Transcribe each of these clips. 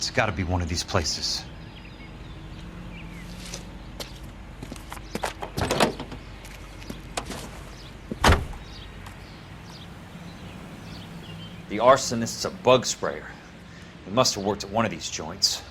It's gotta be one of these places. The arsonist's a bug sprayer. He must have worked at one of these joints.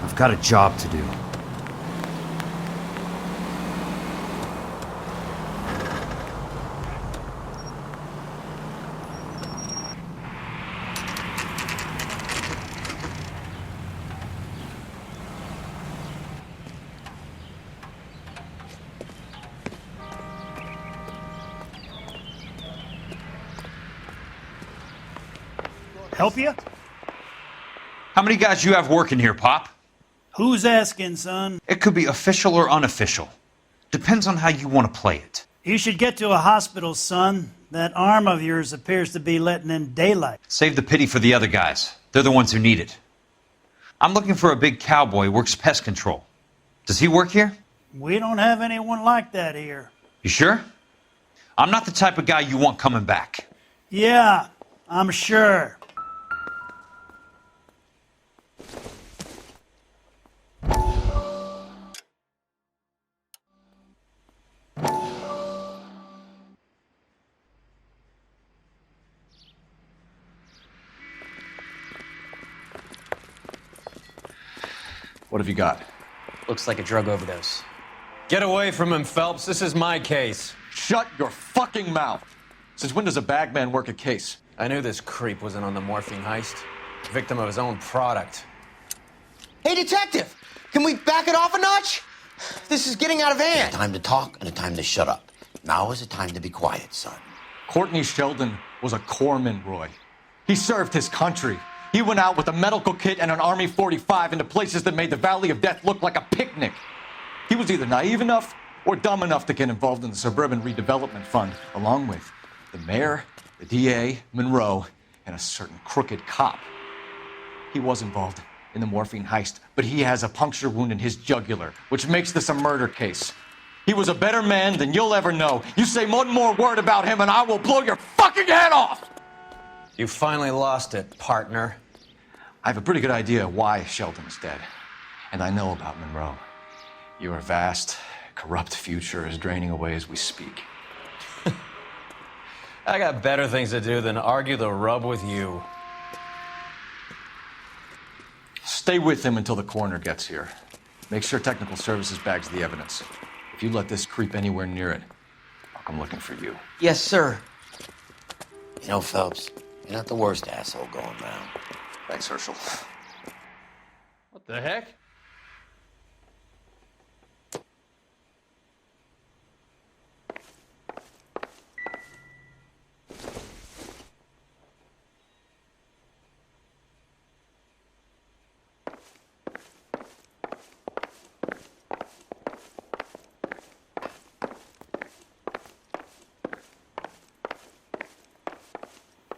I've got a job to do. Help you? How many guys you have working here, Pop? Who's asking, son? It could be official or unofficial. Depends on how you want to play it. You should get to a hospital, son. That arm of yours appears to be letting in daylight. Save the pity for the other guys. They're the ones who need it. I'm looking for a big cowboy who works pest control. Does he work here? We don't have anyone like that here. You sure? I'm not the type of guy you want coming back. Yeah, I'm sure. What have you got? Looks like a drug overdose. Get away from him, Phelps. This is my case. Shut your fucking mouth! Since when does a bagman work a case? I knew this creep wasn't on the morphine heist. Victim of his own product. Hey, detective! Can we back it off a notch? This is getting out of hand. A time to talk and a time to shut up. Now is the time to be quiet, son. Courtney Sheldon was a corpsman, Roy. He served his country. He went out with a medical kit and an Army 45 into places that made the Valley of Death look like a picnic. He was either naive enough or dumb enough to get involved in the Suburban Redevelopment Fund, along with the mayor, the DA, Monroe, and a certain crooked cop. He was involved in the morphine heist, but he has a puncture wound in his jugular, which makes this a murder case. He was a better man than you'll ever know. You say one more word about him and I will blow your fucking head off! You finally lost it, partner. I have a pretty good idea why Sheldon is dead. And I know about Monroe. Your vast, corrupt future is draining away as we speak. I got better things to do than argue the rub with you. Stay with him until the coroner gets here. Make sure technical services bags the evidence. If you let this creep anywhere near it, I'll come looking for you. Yes, sir. You know, Phelps, you're not the worst asshole going round. Thanks, Herschel. What the heck?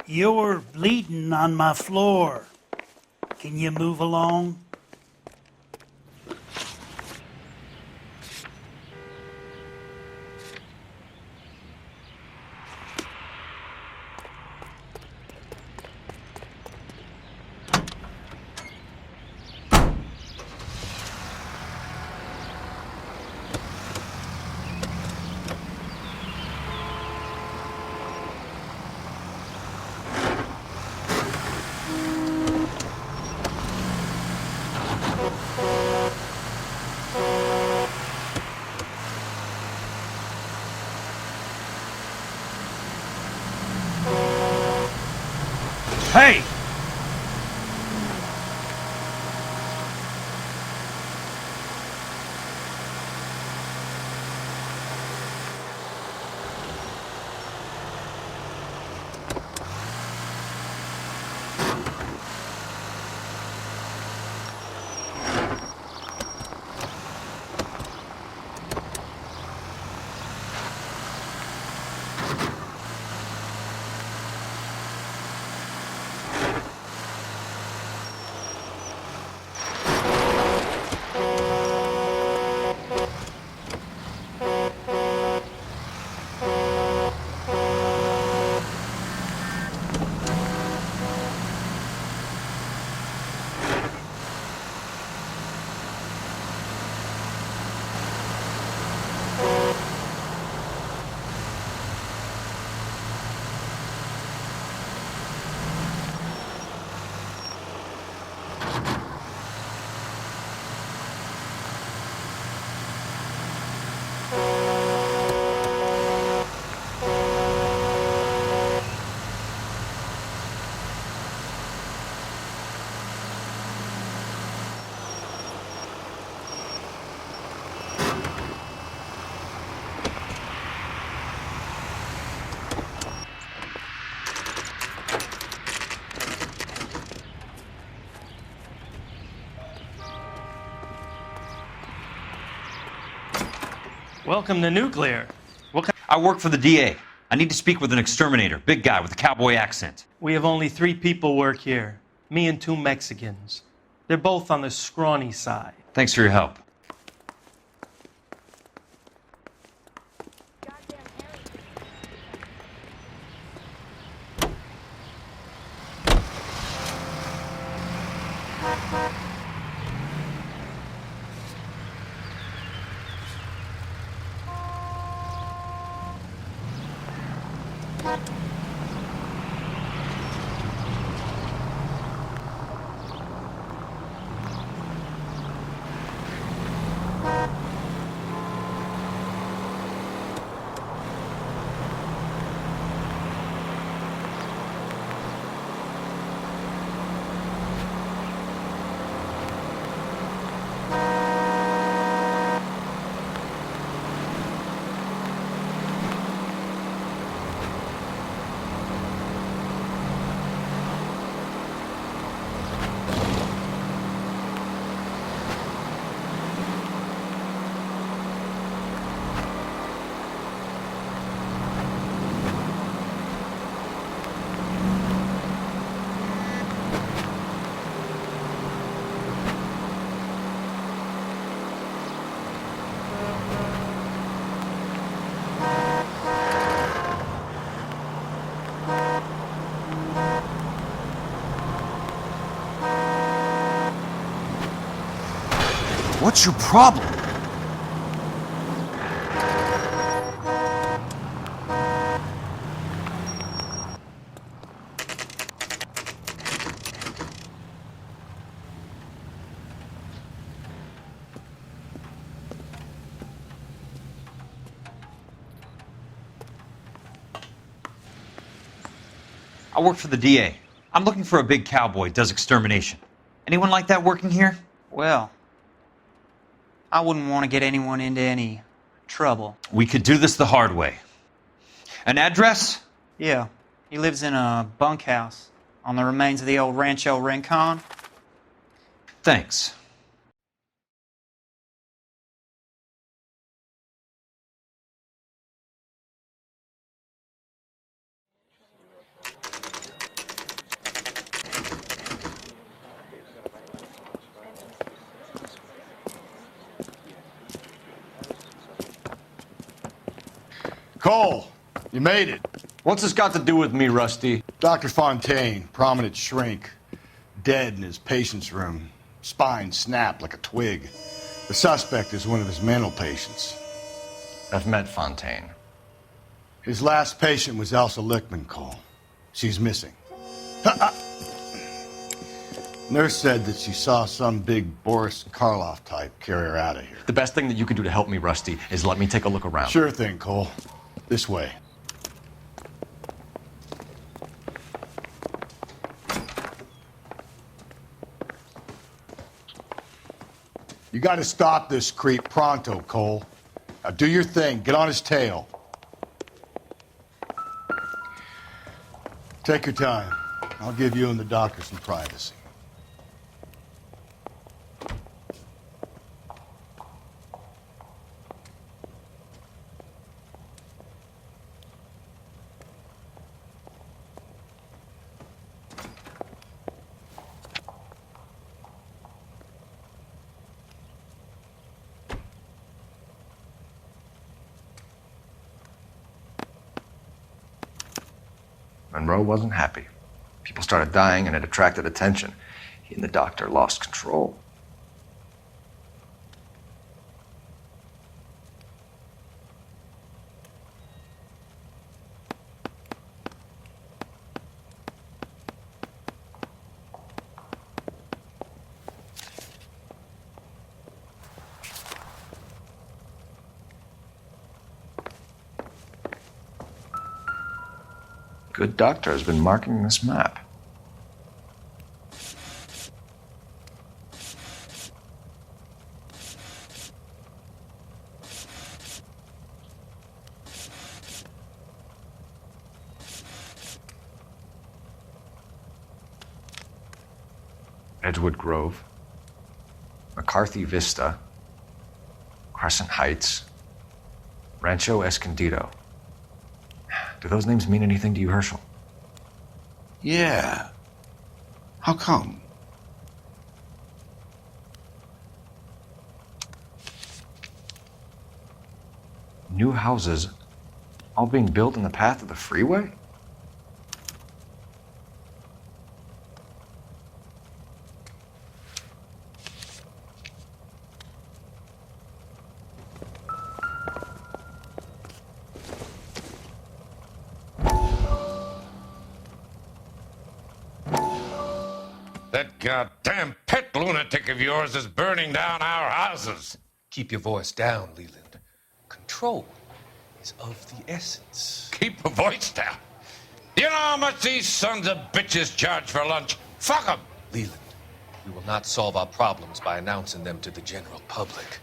You're bleeding on my floor. Can you move along? Hey! Welcome to Nuclear. I work for the DA. I need to speak with an exterminator, big guy with a cowboy accent. We have only 3 people work here. Me and 2 Mexicans. They're both on the scrawny side. Thanks for your help. What's your problem? I work for the DA. I'm looking for a big cowboy who does extermination. Anyone like that working here? Well, I wouldn't want to get anyone into any trouble. We could do this the hard way. An address? Yeah, he lives in a bunkhouse on the remains of the old Rancho Rincon. Thanks. Cole, you made it. What's this got to do with me, Rusty? Dr. Fontaine, prominent shrink, dead in his patient's room. Spine snapped like a twig. The suspect is one of his mental patients. I've met Fontaine. His last patient was Elsa Lichtman, Cole. She's missing. Nurse said that she saw some big Boris Karloff type carry her out of here. The best thing that you can do to help me, Rusty, is let me take a look around. Sure thing, Cole. This way. You gotta stop this creep pronto, Cole. Now do your thing. Get on his tail. Take your time. I'll give you and the doctor some privacy. Monroe wasn't happy. People started dying and it attracted attention. He and the doctor lost control. Good doctor has been marking this map. Edgewood Grove, McCarthy Vista, Crescent Heights, Rancho Escondido. Do those names mean anything to you, Herschel? Yeah. How come? New houses all being built in the path of the freeway? That goddamn pet lunatic of yours is burning down our houses. Keep your voice down, Leland. Control is of the essence. Keep your voice down. You know how much these sons of bitches charge for lunch? Fuck them. Leland, we will not solve our problems by announcing them to the general public.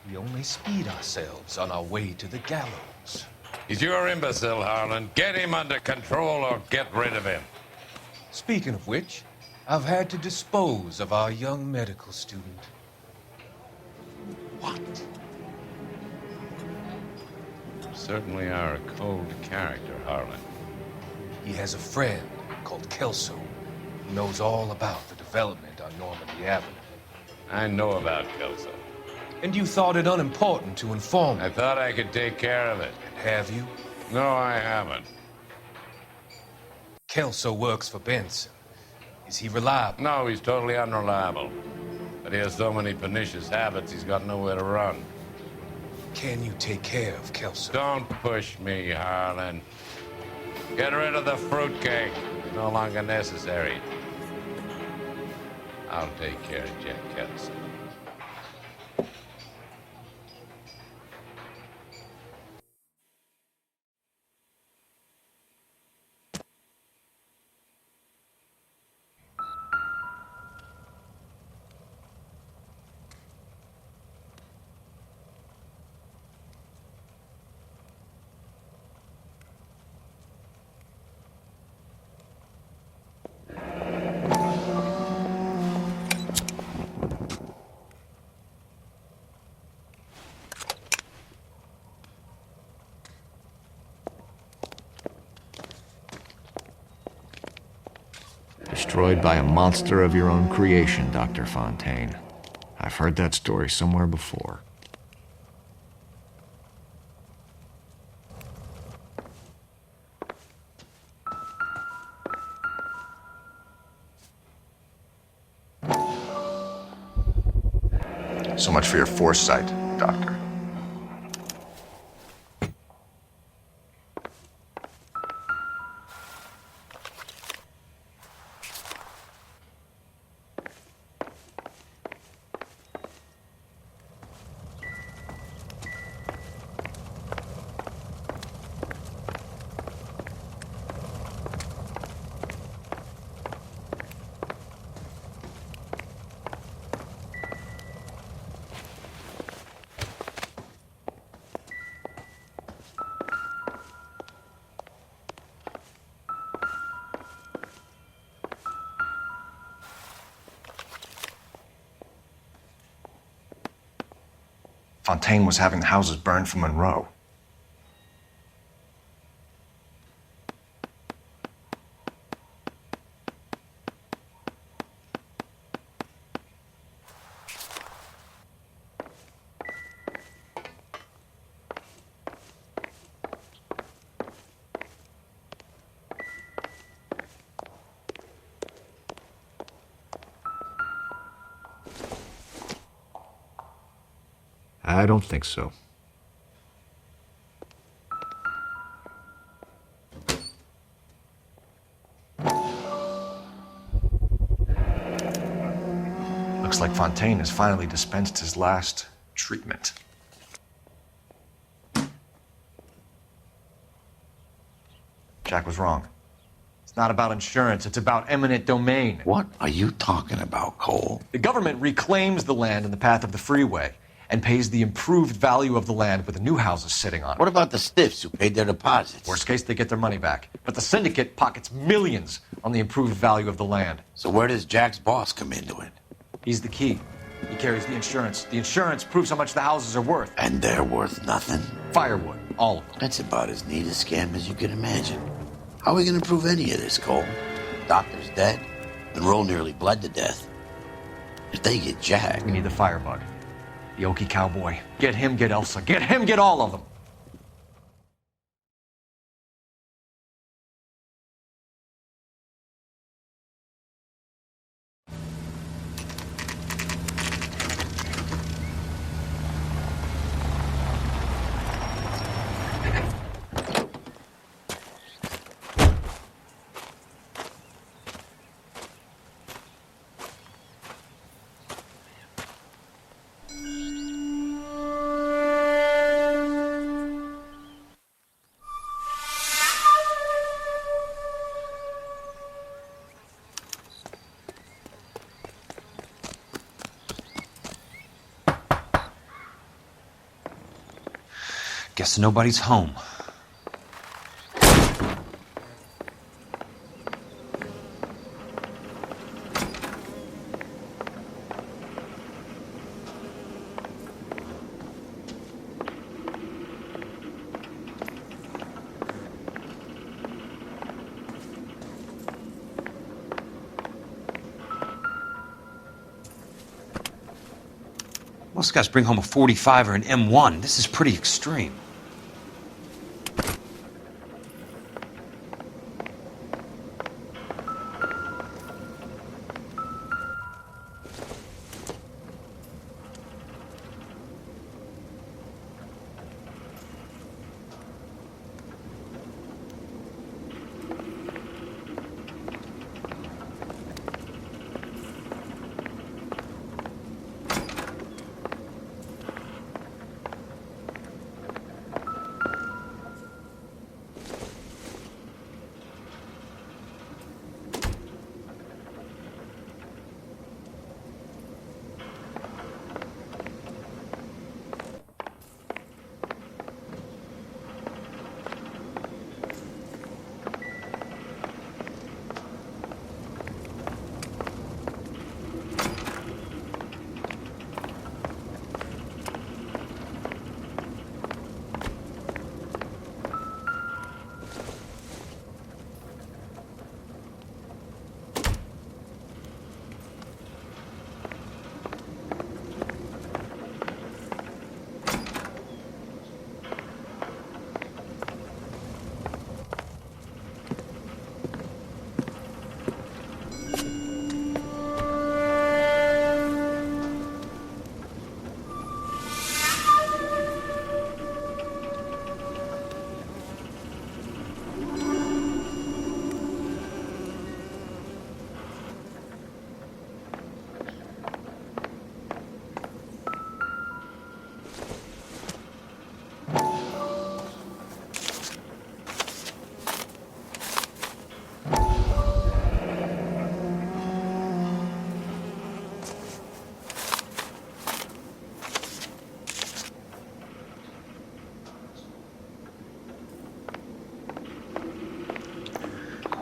We only speed ourselves on our way to the gallows. He's your imbecile, Harlan. Get him under control or get rid of him. Speaking of which, I've had to dispose of our young medical student. What? You certainly are a cold character, Harlan. He has a friend called Kelso who knows all about the development on Normandy Avenue. I know about Kelso. And you thought it unimportant to inform me. I thought I could take care of it. And have you? No, I haven't. Kelso works for Benson. Is he reliable? No, he's totally unreliable. But he has so many pernicious habits, he's got nowhere to run. Can you take care of Kelso? Don't push me, Harlan. Get rid of the fruitcake. It's no longer necessary. I'll take care of Jack Kelso. Destroyed by a monster of your own creation, Dr. Fontaine. I've heard that story somewhere before. So much for your foresight, Doctor. Fontaine was having the houses burned for Monroe. I don't think so. Looks like Fontaine has finally dispensed his last treatment. Jack was wrong. It's not about insurance, it's about eminent domain. What are you talking about, Cole? The government reclaims the land in the path of the freeway and pays the improved value of the land with the new houses sitting on it. What about the stiffs who paid their deposits? Worst case, they get their money back. But the syndicate pockets millions on the improved value of the land. So where does Jack's boss come into it? He's the key. He carries the insurance. The insurance proves how much the houses are worth. And they're worth nothing? Firewood, all of them. That's about as neat a scam as you can imagine. How are we going to prove any of this, Cole? Doctor's dead. Monroe nearly bled to death. If they get Jack... We need the firebug. The Okie cowboy. Get him, get Elsa. Get him, get all of them. Guess nobody's home. Most guys bring home a 45 or an M1. This is pretty extreme.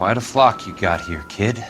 Quite a flock you got here, kid.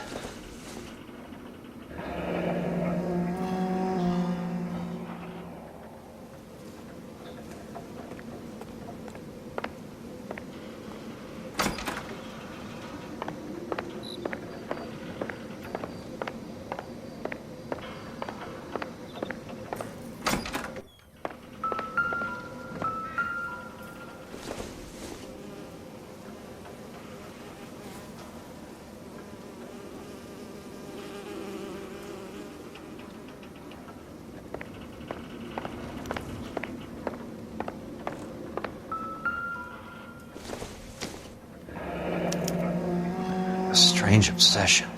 A strange obsession.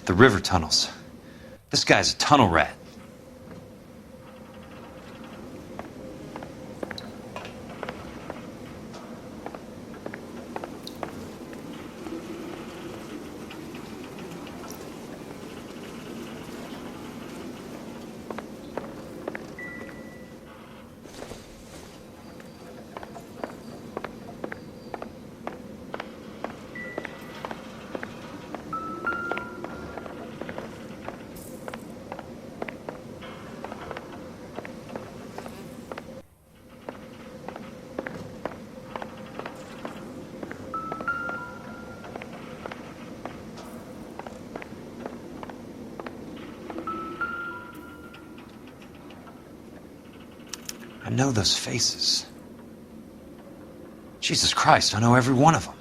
The river tunnels. This guy's a tunnel rat. I know those faces. Jesus Christ, I know every one of them.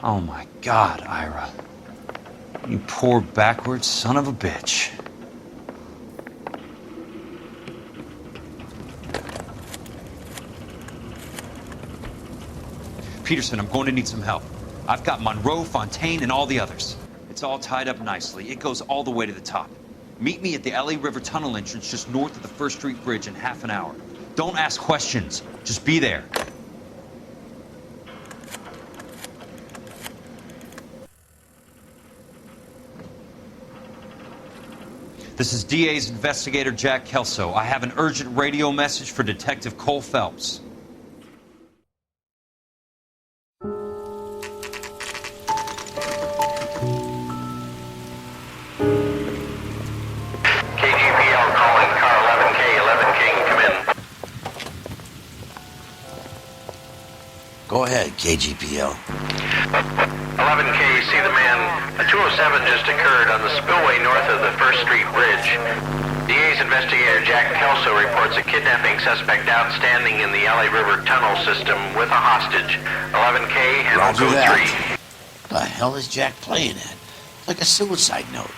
Oh my God, Ira. You poor backward son of a bitch. Peterson, I'm going to need some help. I've got Monroe, Fontaine, and all the others. It's all tied up nicely. It goes all the way to the top. Meet me at the LA River Tunnel entrance just north of the First Street Bridge in half an hour. Don't ask questions. Just be there. This is DA's investigator Jack Kelso. I have an urgent radio message for Detective Cole Phelps. Go ahead, KGPL. 11K, see the man. A 207 just occurred on the spillway north of the First Street Bridge. DA's investigator Jack Kelso reports a kidnapping suspect outstanding in the LA River tunnel system with a hostage. 11K, handle Roger code that. 3. The hell is Jack playing at? Like a suicide note.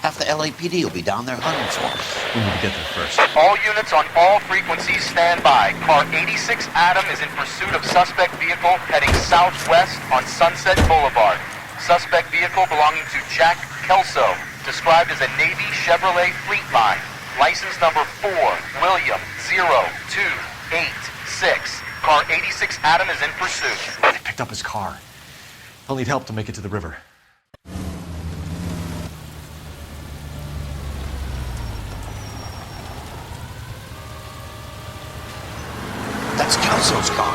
Half the LAPD will be down there hunting for him. We need to get there first. All units on all frequencies stand by. Car 86 Adam is in pursuit of suspect vehicle heading southwest on Sunset Boulevard. Suspect vehicle belonging to Jack Kelso, described as a Navy Chevrolet Fleetline. License number 4, William 0286. Car 86 Adam is in pursuit. They picked up his car. I'll need help to make it to the river. That's Kelso's car.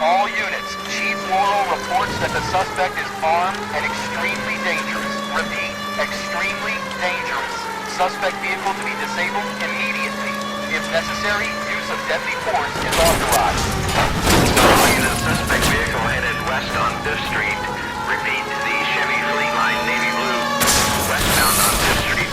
All units, Chief Laurel reports that the suspect is armed and extremely dangerous. Repeat, extremely dangerous. Suspect vehicle to be disabled immediately. If necessary, use of deadly force is authorized. The suspect vehicle headed west on 5th Street. Repeat, the Chevy Fleetline Navy Blue, westbound on 5th Street.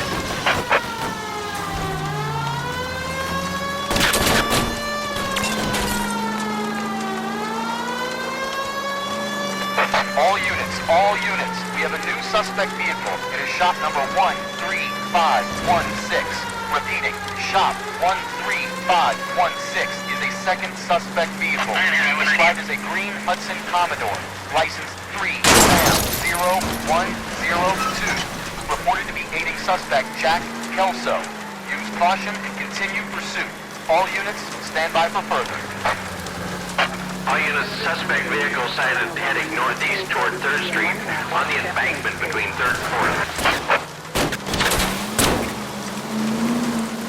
All units, we have a new suspect vehicle. It is shop number 13516. Repeating, shop 13516 is a second suspect vehicle, described as a green Hudson Commodore, license 3-0102, reported to be aiding suspect Jack Kelso. Use caution and continue pursuit. All units, stand by for further. All units, suspect vehicle sighted heading northeast toward 3rd Street on the embankment between 3rd and 4th.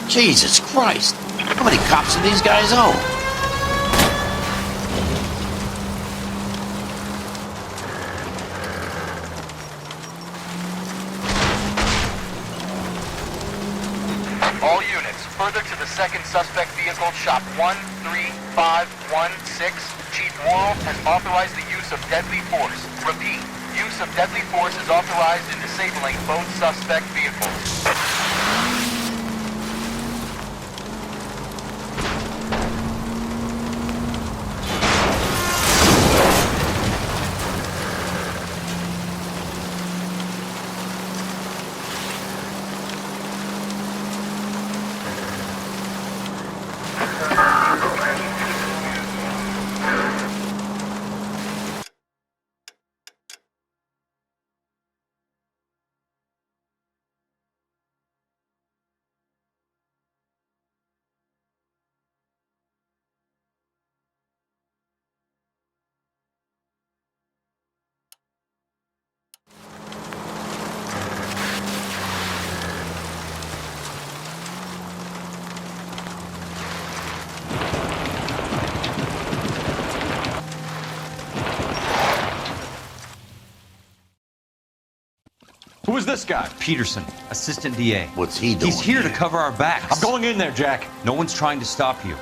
Jesus Christ. How many cops do these guys own? All units, further to the second suspect vehicle, shop 13516. Chief Morrill has authorized the use of deadly force. Repeat, use of deadly force is authorized in disabling both suspect vehicles. Who is this guy? Peterson, assistant DA. What's he doing? He's here to cover our backs. I'm going in there, Jack. No one's trying to stop you.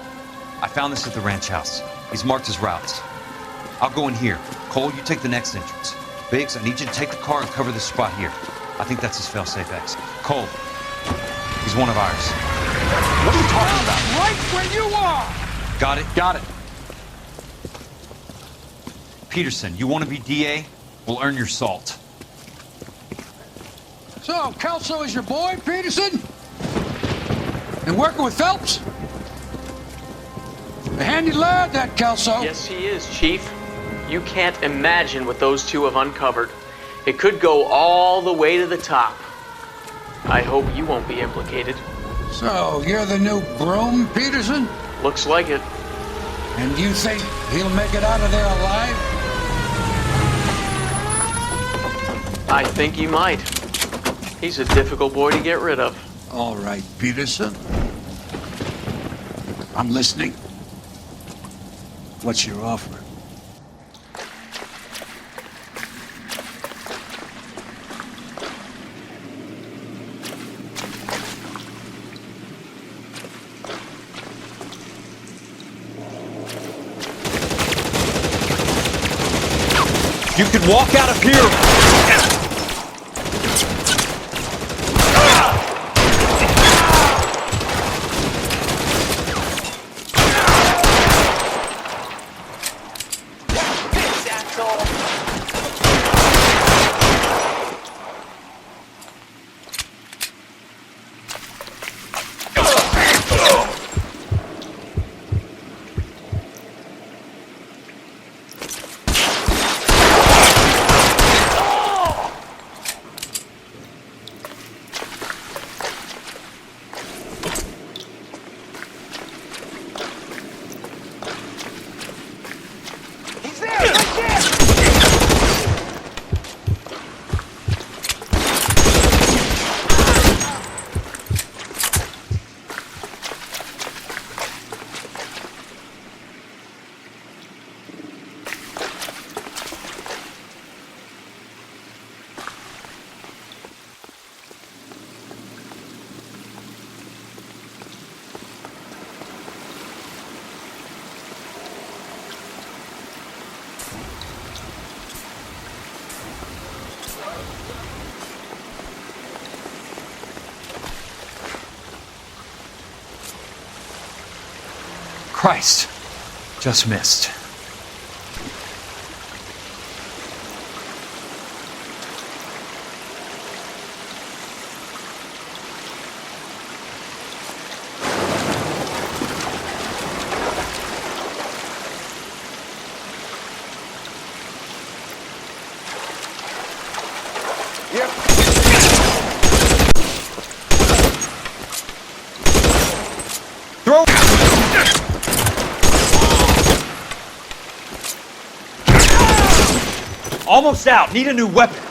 I found this at the ranch house. He's marked his routes. I'll go in here. Cole, you take the next entrance. Biggs, I need you to take the car and cover this spot here. I think that's his fail-safe exit. Cole, he's one of ours. What are you talking about? Right where you are! Got it? Got it. Peterson, you want to be DA? We'll earn your salt. So, Kelso is your boy, Peterson? And working with Phelps? A handy lad, that Kelso. Yes, he is, Chief. You can't imagine what those two have uncovered. It could go all the way to the top. I hope you won't be implicated. So, you're the new broom, Peterson? Looks like it. And you think he'll make it out of there alive? I think he might. He's a difficult boy to get rid of. All right, Peterson. I'm listening. What's your offer? You can walk out of here! Christ, just missed. Almost out. Need a new weapon.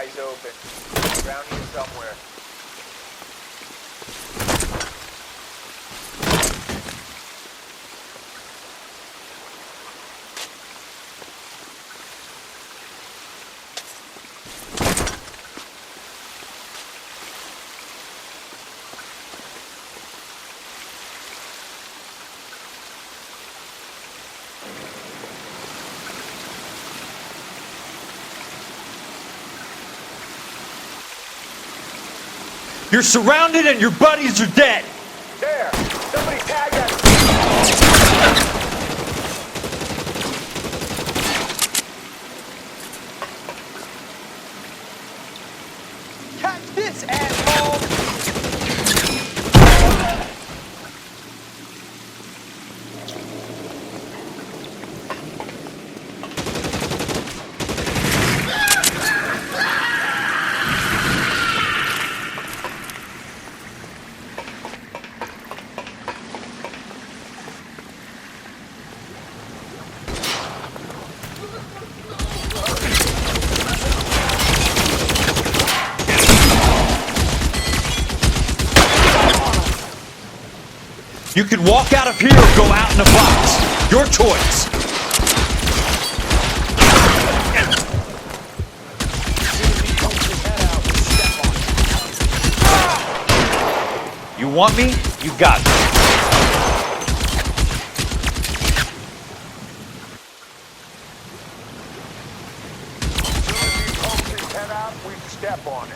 Eyes open. Around here somewhere. You're surrounded and your buddies are dead. There! Somebody tag us! Catch this, asshole! You can walk out of here or go out in a box. Your choice. You want me? You got me. Head out, we step on it.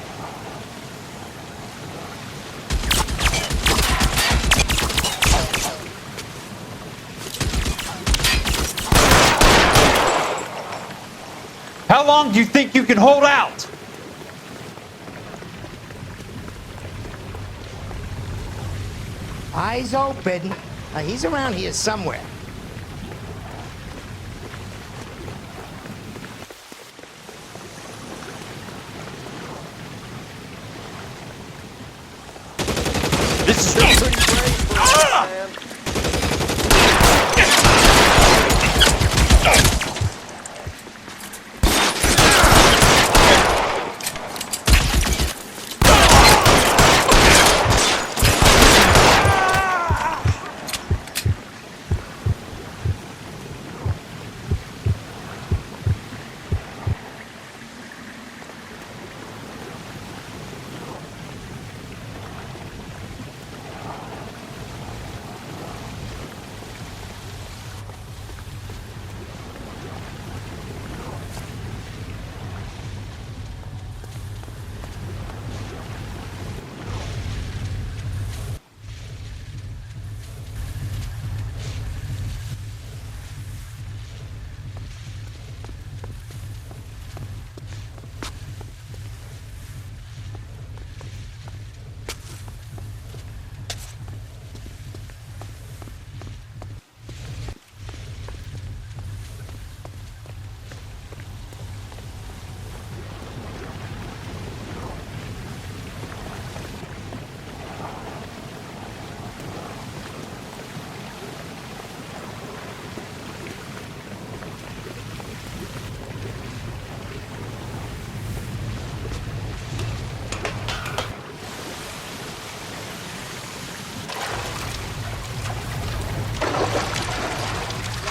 How long do you think you can hold out? Eyes open. He's around here somewhere. This is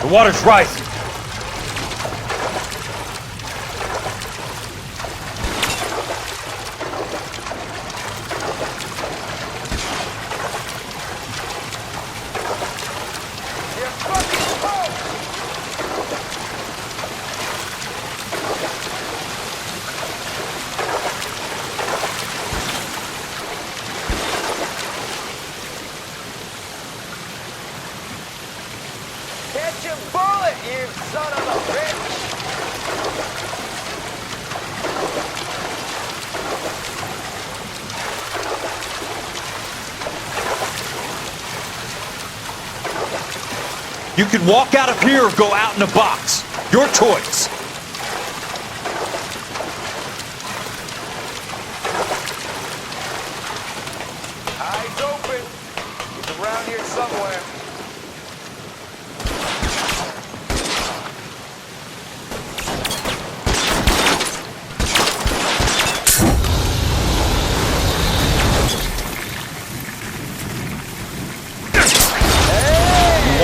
the water's rising. Catch a bullet, you son of a bitch! You can walk out of here or go out in a box. Your choice. Eyes open. He's around here somewhere.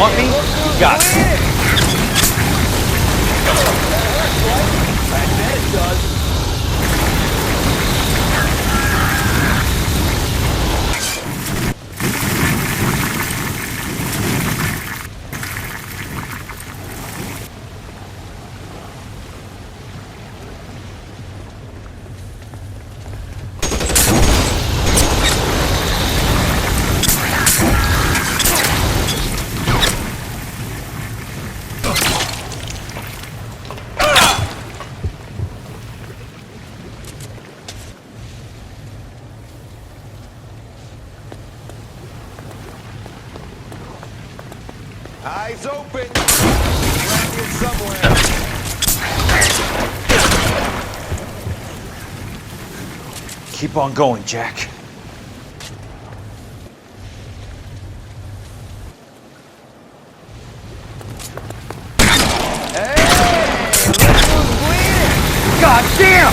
want me? You got it. I bet it does. Eyes open. Landed somewhere. Keep on going, Jack. God damn!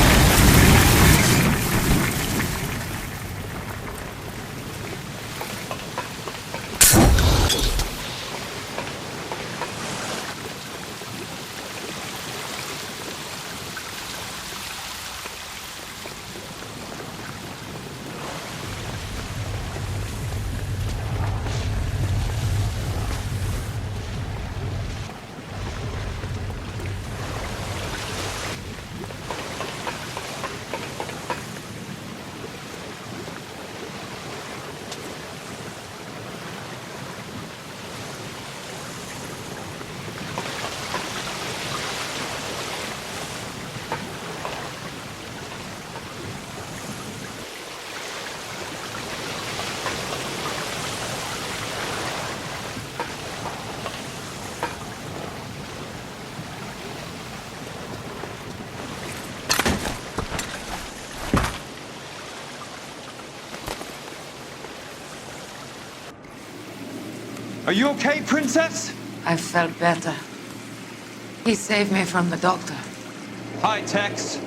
Are you okay, Princess? I felt better. He saved me from the doctor. Hi, Tex.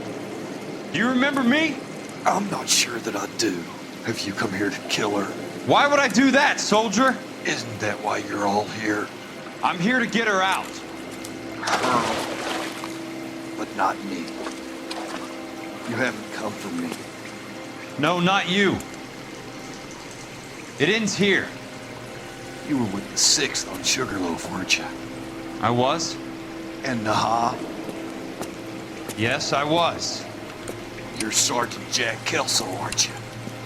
Do you remember me? I'm not sure that I do. Have you come here to kill her? Why would I do that, soldier? Isn't that why you're all here? I'm here to get her out. Her. But not me. You haven't come for me. No, not you. It ends here. You were with the 6th on Sugarloaf, weren't you? I was? And Naha? Yes, I was. You're Sergeant Jack Kelso, aren't you?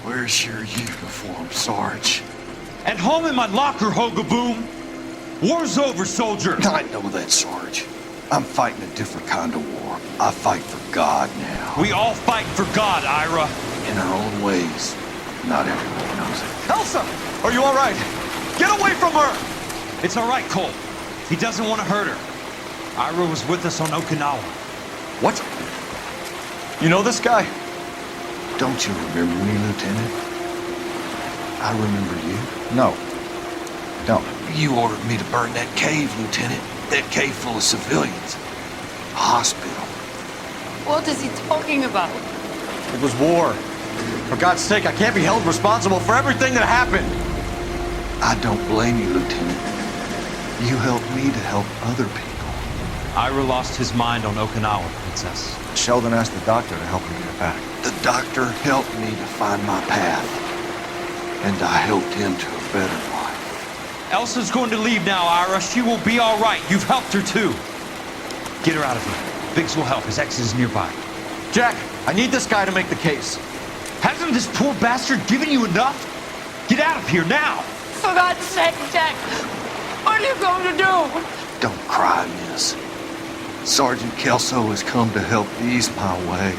Where's your uniform, Sarge? At home in my locker, Hogaboom. War's over, soldier. I know that, Sarge. I'm fighting a different kind of war. I fight for God now. We all fight for God, Ira. In our own ways. Not everyone knows it. Elsa! Are you all right? Get away from her! It's all right, Cole. He doesn't want to hurt her. Ira was with us on Okinawa. What? You know this guy? Don't you remember me, Lieutenant? I remember you. No. Don't. You ordered me to burn that cave, Lieutenant. That cave full of civilians. A hospital. What is he talking about? It was war. For God's sake, I can't be held responsible for everything that happened. I don't blame you, Lieutenant. You helped me to help other people. Ira lost his mind on Okinawa, Princess. Sheldon asked the doctor to help him get back. The doctor helped me to find my path. And I helped him to a better life. Elsa's going to leave now, Ira. She will be all right. You've helped her, too. Get her out of here. Biggs will help. His ex is nearby. Jack, I need this guy to make the case. Hasn't this poor bastard given you enough? Get out of here now! For God's sake, Jack! What are you going to do? Don't cry, miss. Sergeant Kelso has come to help ease my way.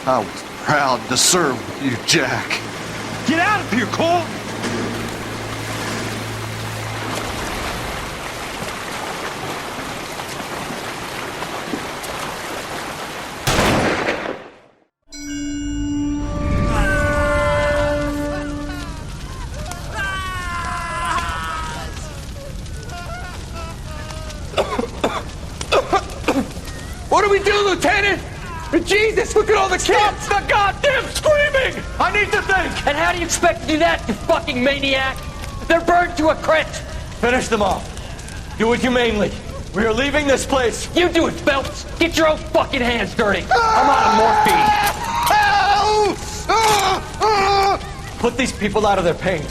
I was proud to serve with you, Jack. Get out of here, Cole! What do we do, Lieutenant? Jesus, look at all the kids! Stop the goddamn screaming! I need to think! And how do you expect to do that, you fucking maniac? They're burned to a crisp. Finish them off. Do it humanely. We are leaving this place. You do it, Phelps. Get your own fucking hands dirty. I'm out of morphine. Put these people out of their pain.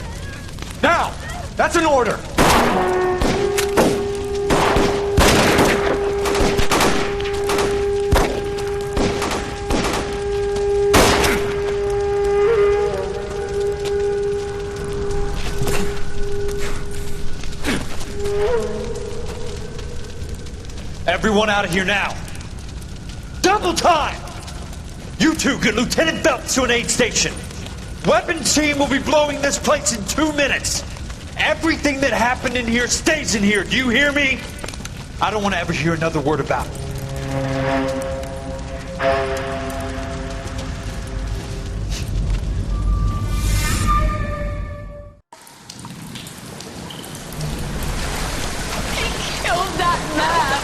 Now! That's an order! Everyone out of here now. Double time! You two get Lieutenant Phelps to an aid station. Weapons team will be blowing this place in 2 minutes. Everything that happened in here stays in here. Do you hear me? I don't want to ever hear another word about it. Killed that man.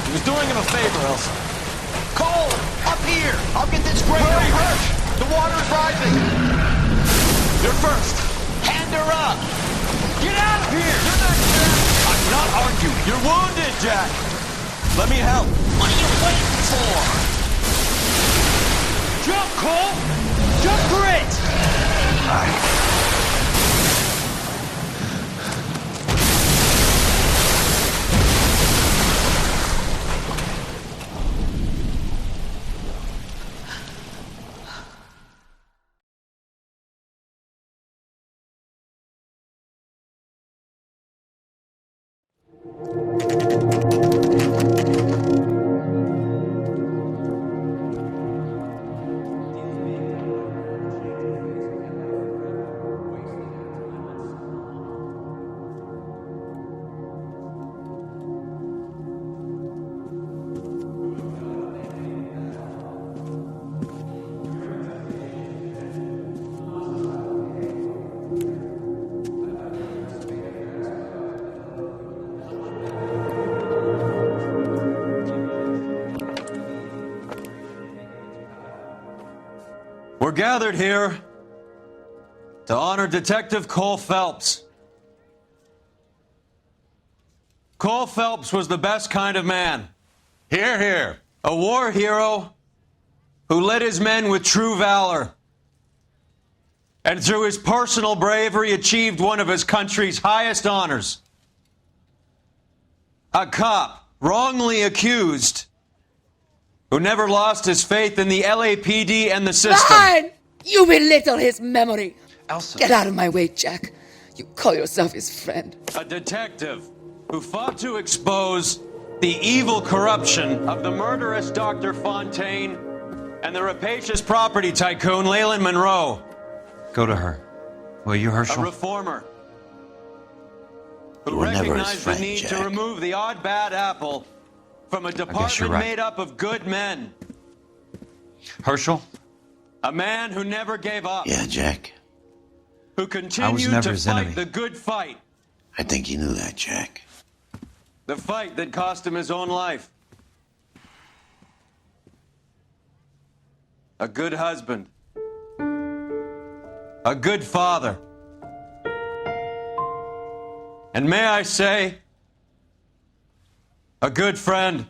He was doing him a favor, Elsa. Cole, up here. I'll get this grader. Hurry, Hirsch! The water's rising! You're first! Hand her up. Get out of here! You're not Jack! I'm not arguing. You're wounded, Jack! Let me help. What are you waiting for? Jump, Cole! Jump for it! We're gathered here to honor Detective Cole Phelps. Cole Phelps was the best kind of man. Hear, hear. A war hero who led his men with true valor. And through his personal bravery achieved one of his country's highest honors. A cop wrongly accused who never lost his faith in the LAPD and the system. Fine! You belittle his memory. Elsa. Get out of my way, Jack. You call yourself his friend. A detective who fought to expose the evil corruption of the murderous Dr. Fontaine and the rapacious property tycoon Leyland Monroe. Go to her. Will you, Herschel? A reformer who recognized the need to remove the odd bad apple from a department made up of good men. Herschel? A man who never gave up. Yeah, Jack. Who continued to fight the good fight. I think you knew that, Jack. The fight that cost him his own life. A good husband. A good father. And may I say, a good friend.